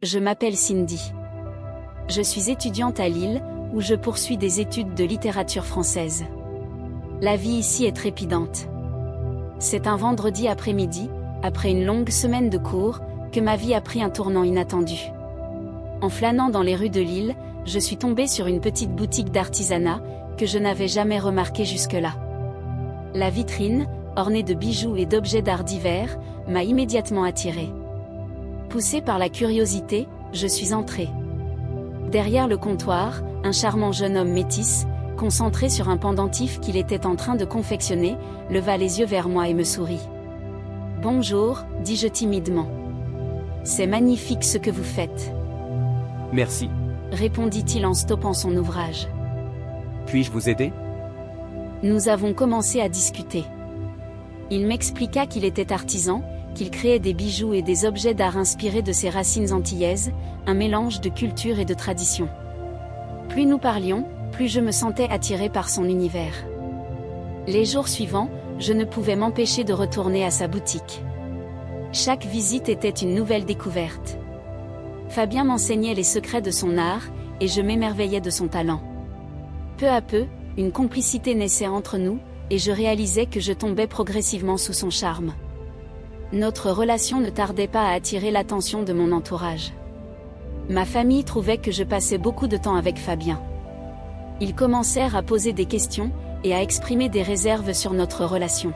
Je m'appelle Cindy. Je suis étudiante à Lille, où je poursuis des études de littérature française. La vie ici est trépidante. C'est un vendredi après-midi, après une longue semaine de cours, que ma vie a pris un tournant inattendu. En flânant dans les rues de Lille, je suis tombée sur une petite boutique d'artisanat, que je n'avais jamais remarquée jusque-là. La vitrine, ornée de bijoux et d'objets d'art divers, m'a immédiatement attirée. Poussée par la curiosité, je suis entrée. Derrière le comptoir, un charmant jeune homme métis, concentré sur un pendentif qu'il était en train de confectionner, leva les yeux vers moi et me sourit. « Bonjour », dis-je timidement. « C'est magnifique ce que vous faites. » « Merci. » répondit-il en stoppant son ouvrage. « Puis-je vous aider ?» Nous avons commencé à discuter. Il m'expliqua qu'il était artisan, qu'il créait des bijoux et des objets d'art inspirés de ses racines antillaises, un mélange de culture et de tradition. Plus nous parlions, plus je me sentais attirée par son univers. Les jours suivants, je ne pouvais m'empêcher de retourner à sa boutique. Chaque visite était une nouvelle découverte. Fabien m'enseignait les secrets de son art, et je m'émerveillais de son talent. Peu à peu, une complicité naissait entre nous, et je réalisais que je tombais progressivement sous son charme. Notre relation ne tardait pas à attirer l'attention de mon entourage. Ma famille trouvait que je passais beaucoup de temps avec Fabien. Ils commencèrent à poser des questions, et à exprimer des réserves sur notre relation.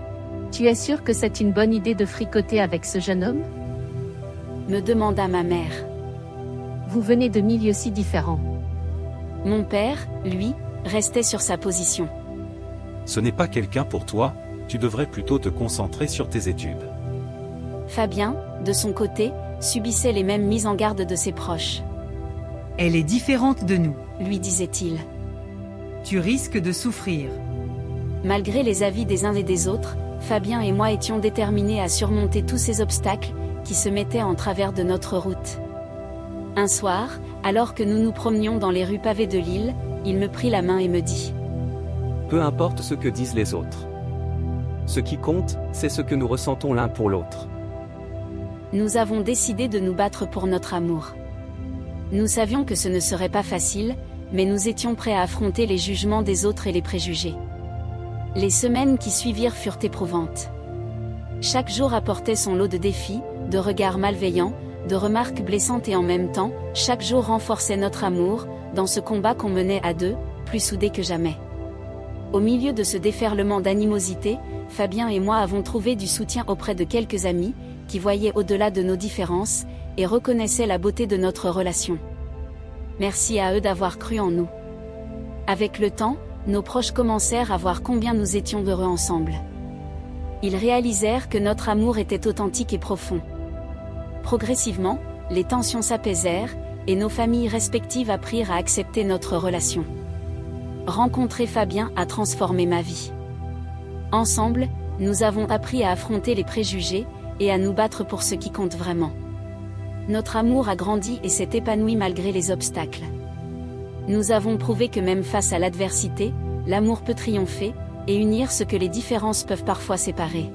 « Tu es sûre que c'est une bonne idée de fricoter avec ce jeune homme ?» me demanda ma mère. Vous venez de milieux si différents. Mon père, lui, restait sur sa position. Ce n'est pas quelqu'un pour toi, tu devrais plutôt te concentrer sur tes études. Fabien, de son côté, subissait les mêmes mises en garde de ses proches. Elle est différente de nous, lui disait-il. Tu risques de souffrir. Malgré les avis des uns et des autres, Fabien et moi étions déterminés à surmonter tous ces obstacles, qui se mettaient en travers de notre route. Un soir, alors que nous nous promenions dans les rues pavées de Lille, il me prit la main et me dit « Peu importe ce que disent les autres. Ce qui compte, c'est ce que nous ressentons l'un pour l'autre. » Nous avons décidé de nous battre pour notre amour. Nous savions que ce ne serait pas facile, mais nous étions prêts à affronter les jugements des autres et les préjugés. Les semaines qui suivirent furent éprouvantes. Chaque jour apportait son lot de défis, de regards malveillants, de remarques blessantes et en même temps, chaque jour renforçait notre amour, dans ce combat qu'on menait à deux, plus soudés que jamais. Au milieu de ce déferlement d'animosité, Fabien et moi avons trouvé du soutien auprès de quelques amis, qui voyaient au-delà de nos différences, et reconnaissaient la beauté de notre relation. Merci à eux d'avoir cru en nous. Avec le temps, nos proches commencèrent à voir combien nous étions heureux ensemble. Ils réalisèrent que notre amour était authentique et profond. Progressivement, les tensions s'apaisèrent, et nos familles respectives apprirent à accepter notre relation. Rencontrer Fabien a transformé ma vie. Ensemble, nous avons appris à affronter les préjugés, et à nous battre pour ce qui compte vraiment. Notre amour a grandi et s'est épanoui malgré les obstacles. Nous avons prouvé que même face à l'adversité, l'amour peut triompher, et unir ce que les différences peuvent parfois séparer.